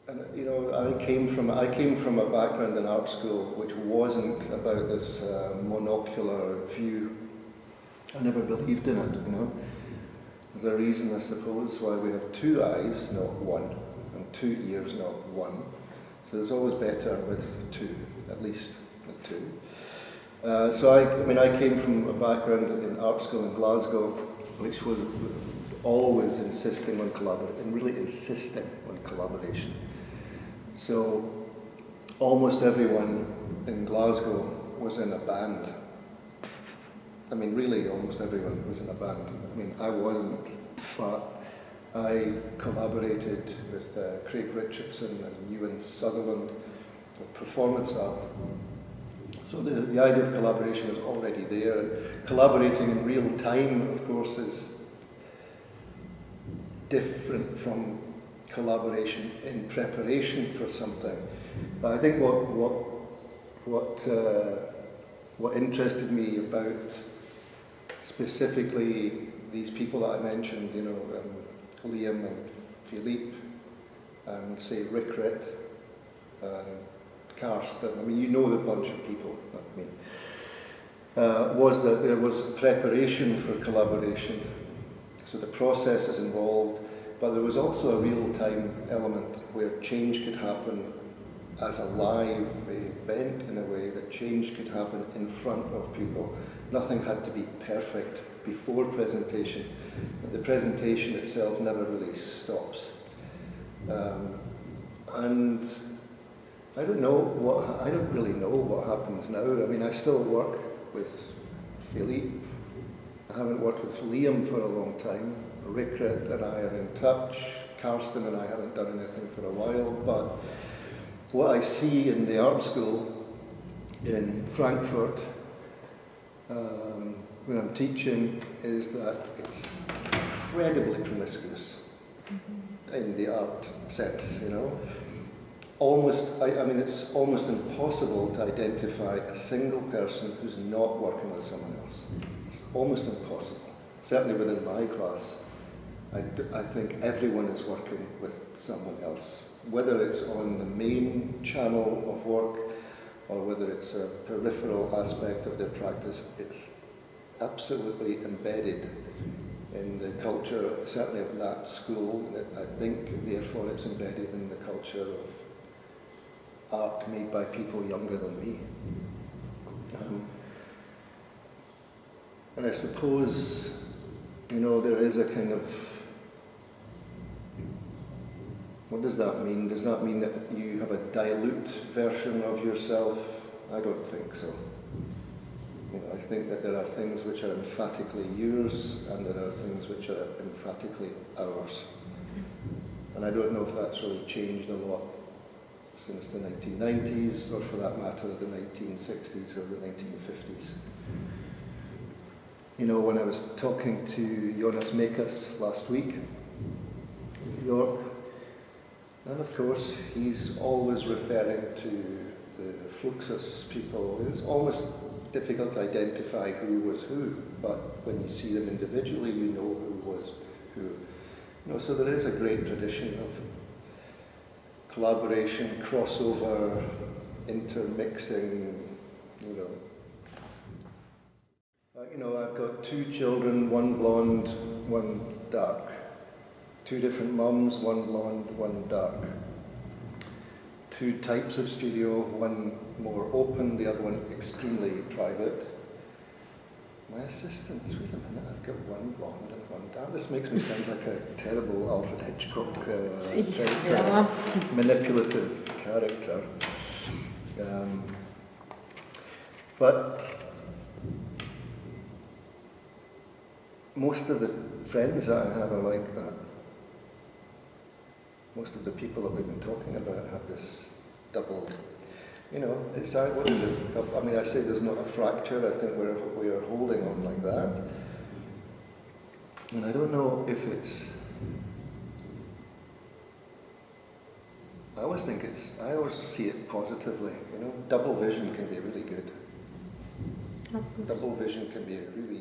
And you know, I came from a background in art school which wasn't about this monocular view. I never believed in it, you know. There's a reason, I suppose, why we have two eyes, not one, and two ears, not one. So it's always better with two, at least with two. So I came from a background in art school in Glasgow, which was always insisting on collaboration. So almost everyone in Glasgow was in a band. I mean, really, almost everyone was in a band. I mean, I wasn't, but I collaborated with Craig Richardson and Ewan Sutherland with performance art. So the idea of collaboration is already there, and collaborating in real time, of course, is different from collaboration in preparation for something. But I think what interested me about specifically these people that I mentioned, you know, Liam and Philippe, and say Rickret and Karsten, I mean, you know the bunch of people, I mean, was that there was preparation for collaboration. So the process is involved, but there was also a real-time element where change could happen as a live event in a way, that change could happen in front of people. Nothing had to be perfect before presentation, but the presentation itself never really stops. And I don't really know what happens now. I mean, I still work with Philippe. I haven't worked with Liam for a long time. Rickret and I are in touch. Karsten and I haven't done anything for a while, but what I see in the art school in Frankfurt when I'm teaching is that it's incredibly promiscuous in the art sense, you know. I mean, it's almost impossible to identify a single person who's not working with someone else. It's almost impossible. Certainly within my class, I think everyone is working with someone else, whether it's on the main channel of work or whether it's a peripheral aspect of their practice. It's absolutely embedded in the culture, certainly of that school. I think, therefore, it's embedded in the culture of art made by people younger than me. And I suppose, you know, there is a kind of, what does that mean? Does that mean that you have a dilute version of yourself? I don't think so. You know, I think that there are things which are emphatically yours and there are things which are emphatically ours. And I don't know if that's really changed a lot since the 1990s, or for that matter, the 1960s or the 1950s. You know, when I was talking to Jonas Mekas last week in New York, and of course, he's always referring to the Fluxus people. It's almost difficult to identify who was who, but when you see them individually, you know who was who. You know, so there is a great tradition of collaboration, crossover, intermixing, you know. You know, I've got two children, one blonde, one dark. Two different mums, one blonde, one dark. Two types of studio, one more open, the other one extremely private. My assistants, wait a minute, I've got one blonde and one dark. This makes me sound like a terrible Alfred Hitchcock type manipulative character. But most of the friends that I have are like that. Most of the people that we've been talking about have this double, you know, it's, what is it? I mean, I say there's not a fracture, I think we are holding on like that. And I don't know if it's, I always see it positively, you know, double vision can be really good. Double vision can be really